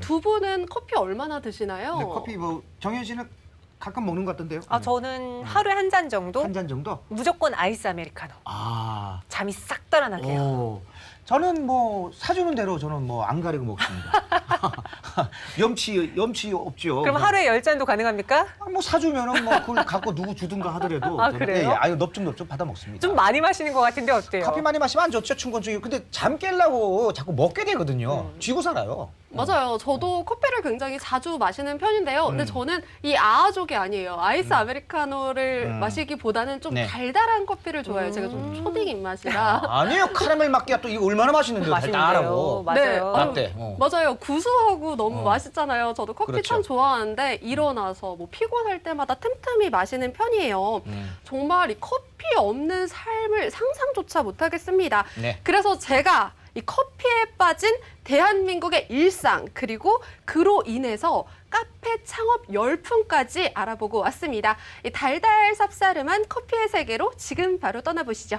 두 분은 커피 얼마나 드시나요? 근데 커피 뭐 정현 씨는 가끔 먹는 것 같던데요? 저는 하루에 한 잔 정도? 한 잔 정도? 무조건 아이스 아메리카노. 아. 잠이 싹 달아나게요. 오. 저는 뭐 사주는 대로 저는 뭐 안 가리고 먹습니다. 염치 없죠. 그럼 하루에 10잔도 가능합니까? 뭐 사주면은 뭐 그걸 갖고 누구 주든가 하더라도 아, 저는 그래요? 아유 넙죽넙죽 받아 먹습니다. 좀 많이 마시는 것 같은데 어때요? 커피 많이 마시면 안 좋죠, 충곤증이. 근데 잠 깨려고 자꾸 먹게 되거든요. 쥐고 살아요. 맞아요. 저도 커피를 굉장히 자주 마시는 편인데요. 근데 음. 저는 이 아아족이 아니에요. 아이스 아메리카노를 마시기보다는 좀 네. 달달한 커피를 좋아해요. 제가 좀 초딩 입맛이라. 아니에요. 카라멜 마끼아또 이거 얼마나 맛있는데요. 달달하고. 맞아요. 네. 라떼. 맞아요. 구수하고 너무 맛있잖아요. 저도 커피 그렇죠. 참 좋아하는데 일어나서 뭐 피곤할 때마다 틈틈이 마시는 편이에요. 정말 이 커피 없는 삶을 상상조차 못하겠습니다. 네. 그래서 제가 이 커피에 빠진 대한민국의 일상 그리고 그로 인해서 카페 창업 열풍까지 알아보고 왔습니다. 이 달달 쌉싸름한 커피의 세계로 지금 바로 떠나보시죠.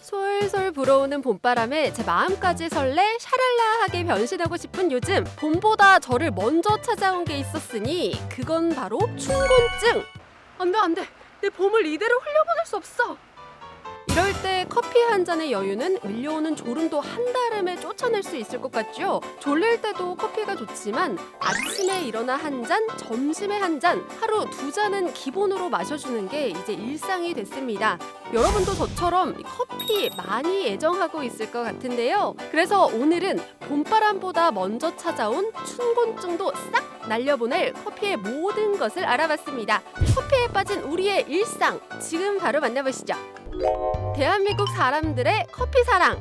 솔솔 불어오는 봄바람에 제 마음까지 설레 샤랄라하게 변신하고 싶은 요즘 봄보다 저를 먼저 찾아온 게 있었으니 그건 바로 춘곤증. 안 돼. 내 봄을 이대로 흘려보낼 수 없어. 이럴 때 커피 한 잔의 여유는 밀려오는 졸음도 한달음에 쫓아낼 수 있을 것 같죠? 졸릴 때도 커피가 좋지만 아침에 일어나 한 잔, 점심에 한 잔, 하루 2잔은 기본으로 마셔주는 게 이제 일상이 됐습니다. 여러분도 저처럼 커피 많이 애정하고 있을 것 같은데요. 그래서 오늘은 봄바람보다 먼저 찾아온 춘곤증도 싹 날려보낼 커피의 모든 것을 알아봤습니다. 커피에 빠진 우리의 일상, 지금 바로 만나보시죠. 대한민국 사람들의 커피 사랑.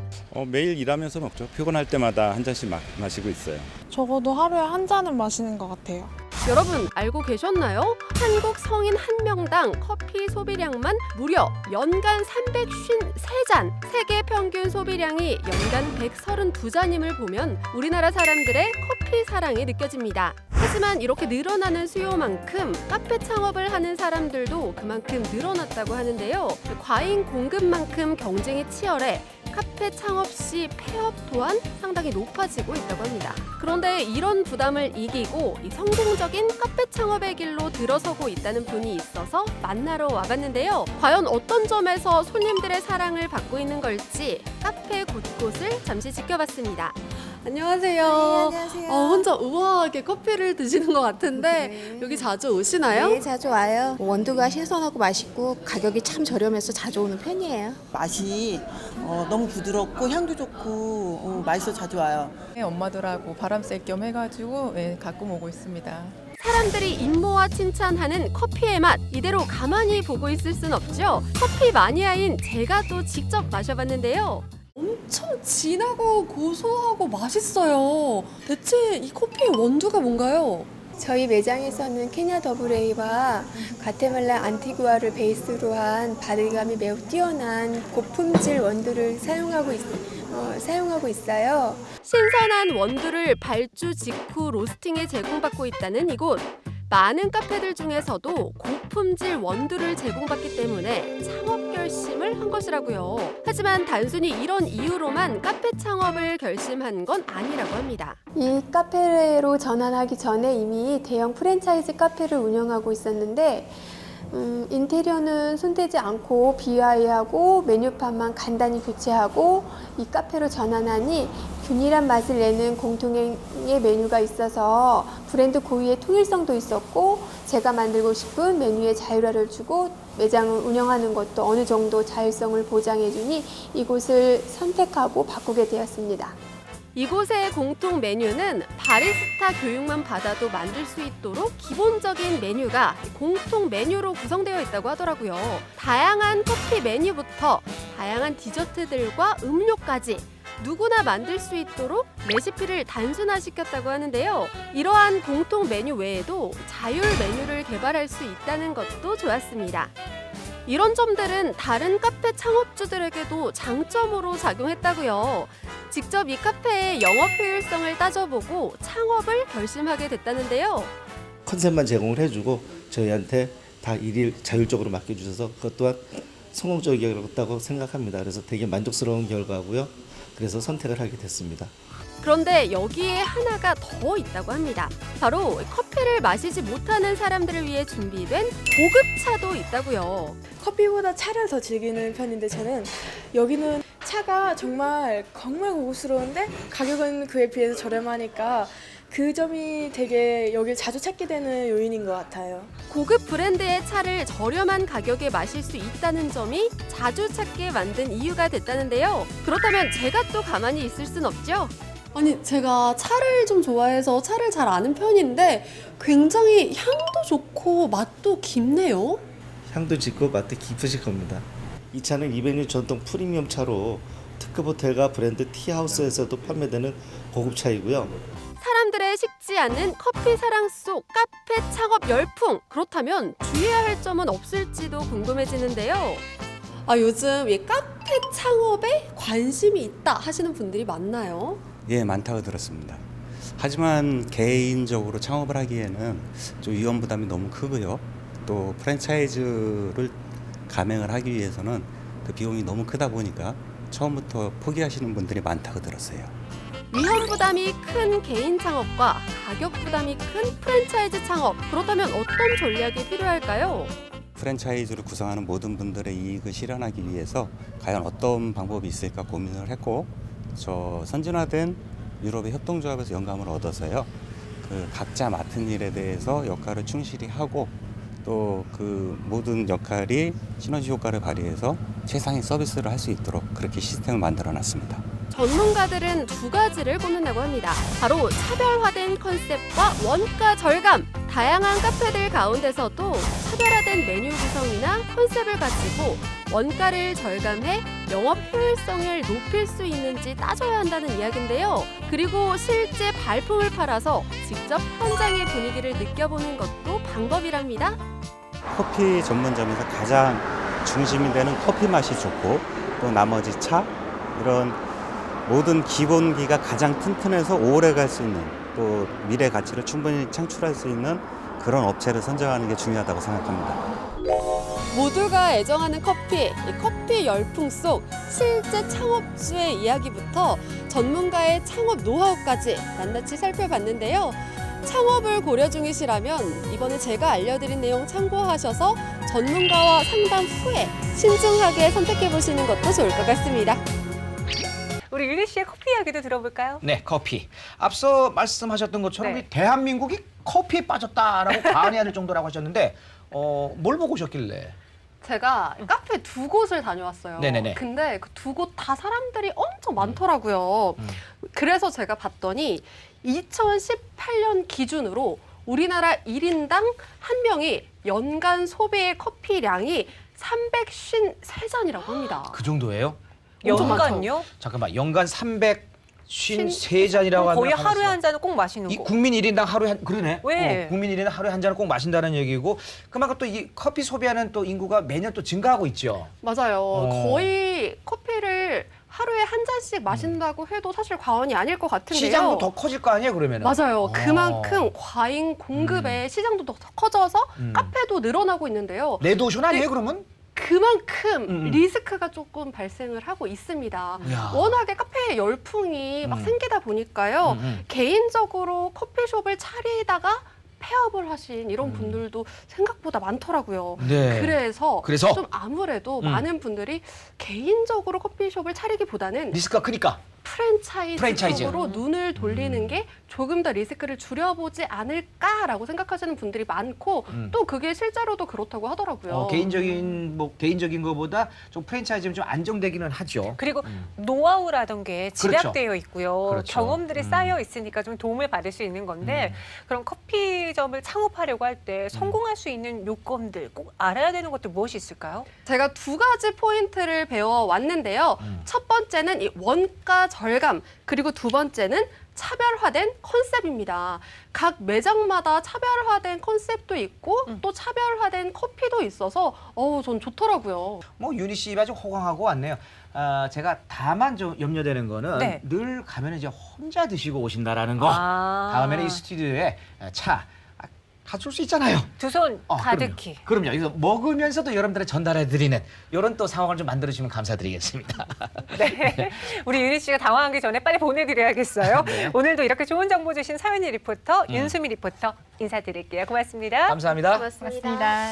매일 일하면서 먹죠. 피곤할 때마다 한 잔씩 마시고 있어요. 적어도 하루에 한 잔은 마시는 것 같아요. 여러분 알고 계셨나요? 한국 성인 한 명당 커피 소비량만 무려 연간 353잔, 세계 평균 소비량이 연간 132잔임을 보면 우리나라 사람들의 커피 사랑이 느껴집니다. 하지만 이렇게 늘어나는 수요만큼 카페 창업을 하는 사람들도 그만큼 늘어났다고 하는데요. 과잉 공급만큼 경쟁이 치열해 카페 창업 시 폐업 또한 상당히 높아지고 있다고 합니다. 그런데 이런 부담을 이기고 이 성공적인 카페 창업의 길로 들어서고 있다는 분이 있어서 만나러 와봤는데요. 과연 어떤 점에서 손님들의 사랑을 받고 있는 걸지 카페 곳곳을 잠시 지켜봤습니다. 안녕하세요. 네, 안녕하세요. 혼자 우아하게 커피를 드시는 것 같은데 네. 여기 자주 오시나요? 네, 자주 와요. 원두가 신선하고 맛있고 가격이 참 저렴해서 자주 오는 편이에요. 맛이 너무 부드럽고 향도 좋고 맛있어 자주 와요. 엄마들하고 바람 쐴 겸 해가지고 가끔 오고 있습니다. 사람들이 입모아 칭찬하는 커피의 맛 이대로 가만히 보고 있을 순 없죠. 커피 마니아인 제가 또 직접 마셔봤는데요. 엄청 진하고 고소하고 맛있어요. 대체 이 커피의 원두가 뭔가요? 저희 매장에서는 케냐 더블A와 과테말라 안티구아를 베이스로 한 바디감이 매우 뛰어난 고품질 원두를 사용하고 있어요. 신선한 원두를 발주 직후 로스팅에 제공받고 있다는 이곳. 많은 카페들 중에서도 고품질 원두를 제공받기 때문에 창업 결심을 한 것이라고요. 하지만 단순히 이런 이유로만 카페 창업을 결심한 건 아니라고 합니다. 이 카페로 전환하기 전에 이미 대형 프랜차이즈 카페를 운영하고 있었는데 인테리어는 손대지 않고 BY하고 메뉴판만 간단히 교체하고 이 카페로 전환하니 균일한 맛을 내는 공통의 메뉴가 있어서 브랜드 고유의 통일성도 있었고 제가 만들고 싶은 메뉴에 자율화를 주고 매장을 운영하는 것도 어느 정도 자율성을 보장해 주니 이곳을 선택하고 바꾸게 되었습니다. 이곳의 공통 메뉴는 바리스타 교육만 받아도 만들 수 있도록 기본적인 메뉴가 공통 메뉴로 구성되어 있다고 하더라고요. 다양한 커피 메뉴부터 다양한 디저트들과 음료까지 누구나 만들 수 있도록 레시피를 단순화시켰다고 하는데요. 이러한 공통 메뉴 외에도 자율 메뉴를 개발할 수 있다는 것도 좋았습니다. 이런 점들은 다른 카페 창업주들에게도 장점으로 작용했다고요. 직접 이 카페의 영업 효율성을 따져보고 창업을 결심하게 됐다는데요. 컨셉만 제공을 해주고 저희한테 다 일일 자율적으로 맡겨주셔서 그것 또한 성공적이었다고 생각합니다. 그래서 되게 만족스러운 결과고요. 그래서 선택을 하게 됐습니다. 그런데 여기에 하나가 더 있다고 합니다. 바로 커피를 마시지 못하는 사람들을 위해 준비된 고급차도 있다고요. 커피보다 차를 더 즐기는 편인데 저는 여기는 차가 정말 고급스러운데 가격은 그에 비해서 저렴하니까 그 점이 되게 여길 자주 찾게 되는 요인인 것 같아요. 고급 브랜드의 차를 저렴한 가격에 마실 수 있다는 점이 자주 찾게 만든 이유가 됐다는데요. 그렇다면 제가 또 가만히 있을 순 없죠? 아니, 제가 차를 좀 좋아해서 차를 잘 아는 편인데 굉장히 향도 좋고 맛도 깊네요. 향도 짙고 맛도 깊으실 겁니다. 이 차는 200년 전통 프리미엄 차로 특급 호텔과 브랜드 티하우스에서도 판매되는 고급 차이고요. 사람들의 식지 않는 커피 사랑 속 카페 창업 열풍. 그렇다면 주의해야 할 점은 없을지도 궁금해지는데요. 아, 요즘 이 카페 창업에 관심이 있다 하시는 분들이 많나요? 예, 많다고 들었습니다. 하지만 개인적으로 창업을 하기에는 좀 위험 부담이 너무 크고요. 또 프랜차이즈를 가맹을 하기 위해서는 그 비용이 너무 크다 보니까 처음부터 포기하시는 분들이 많다고 들었어요. 위험 부담이 큰 개인 창업과 가격 부담이 큰 프랜차이즈 창업. 그렇다면 어떤 전략이 필요할까요? 프랜차이즈를 구성하는 모든 분들의 이익을 실현하기 위해서 과연 어떤 방법이 있을까 고민을 했고, 저 선진화된 유럽의 협동조합에서 영감을 얻어서요. 그 각자 맡은 일에 대해서 역할을 충실히 하고 또 그 모든 역할이 시너지 효과를 발휘해서 최상의 서비스를 할 수 있도록 그렇게 시스템을 만들어 놨습니다. 전문가들은 두 가지를 꼽는다고 합니다. 바로 차별화된 컨셉과 원가 절감. 다양한 카페들 가운데서도 차별화된 메뉴 구성이나 컨셉을 가지고 원가를 절감해 영업 효율성을 높일 수 있는지 따져야 한다는 이야기인데요. 그리고 실제 발품을 팔아서 직접 현장의 분위기를 느껴보는 것도 방법이랍니다. 커피 전문점에서 가장 중심이 되는 커피 맛이 좋고 또 나머지 차 이런 모든 기본기가 가장 튼튼해서 오래 갈 수 있는 또 미래 가치를 충분히 창출할 수 있는 그런 업체를 선정하는 게 중요하다고 생각합니다. 모두가 애정하는 커피, 이 커피 열풍 속 실제 창업주의 이야기부터 전문가의 창업 노하우까지 낱낱이 살펴봤는데요. 창업을 고려 중이시라면 이번에 제가 알려드린 내용 참고하셔서 전문가와 상담 후에 신중하게 선택해보시는 것도 좋을 것 같습니다. 우리 윤희 씨의 커피 이야기도 들어볼까요? 네, 커피. 앞서 말씀하셨던 것처럼 네. 이 대한민국이 커피에 빠졌다라고 과언해야 될 정도라고 하셨는데 뭘 보고 오셨길래? 제가 카페 두 곳을 다녀왔어요. 네네네. 근데 그 두 곳 다 사람들이 엄청 많더라고요. 그래서 제가 봤더니 2018년 기준으로 우리나라 1인당 한 명이 연간 소비의 커피량이 353잔이라고 합니다. 그 정도예요? 엄청 연간요? 잠깐만, 연간 353잔이라고 하면 거의 하루에 한 잔은 꼭 마시는 이 거. 국민 1인당 하루에 한 그러네. 왜? 국민 1인당 하루에 한 잔을 꼭 마신다는 얘기고 그만큼 또 이 커피 소비하는 또 인구가 매년 또 증가하고 있죠. 맞아요. 거의 커피를 하루에 한 잔씩 마신다고 해도 사실 과언이 아닐 것 같은데요. 시장도 더 커질 거 아니에요, 그러면은? 맞아요. 그만큼 과잉 공급의 시장도 더 커져서 카페도 늘어나고 있는데요. 레드오션 아니에요, 그러면? 그만큼 리스크가 조금 발생을 하고 있습니다. 이야. 워낙에 카페 열풍이 막 생기다 보니까요. 개인적으로 커피숍을 차리다가 폐업을 하신 이런 분들도 생각보다 많더라고요. 네. 그래서 그래서? 좀 아무래도 많은 분들이 개인적으로 커피숍을 차리기보다는 리스크가 크니까. 프랜차이즈 쪽으로 눈을 돌리는 게 조금 더 리스크를 줄여보지 않을까라고 생각하시는 분들이 많고 또 그게 실제로도 그렇다고 하더라고요. 개인적인 거보다 좀 프랜차이즈는 좀 안정되기는 하죠. 그리고 노하우라던 게 집약되어 있고요. 그렇죠. 경험들이 쌓여 있으니까 좀 도움을 받을 수 있는 건데 그럼 커피점을 창업하려고 할 때 성공할 수 있는 요건들 꼭 알아야 되는 것들 무엇이 있을까요? 제가 두 가지 포인트를 배워왔는데요. 첫 번째는 이 원가 절감, 그리고 두 번째는 차별화된 컨셉입니다. 각 매장마다 차별화된 컨셉도 있고 또 차별화된 커피도 있어서 전 좋더라고요. 뭐 유니 씨가 좀 호강하고 왔네요. 제가 다만 좀 염려되는 거는 네. 늘 가면 이제 혼자 드시고 오신다라는 거. 아. 다음에는 이 스튜디오에 차 가져올 수 있잖아요. 두 손 가득히. 그럼요. 그래서 먹으면서도 여러분들의 전달해드리는 이런 또 상황을 좀 만들어주시면 감사드리겠습니다. 네. 우리 유리 씨가 당황하기 전에 빨리 보내드려야겠어요. 네. 오늘도 이렇게 좋은 정보 주신 서윤희 리포터, 윤수미 리포터 인사드릴게요. 고맙습니다. 감사합니다. 고맙습니다.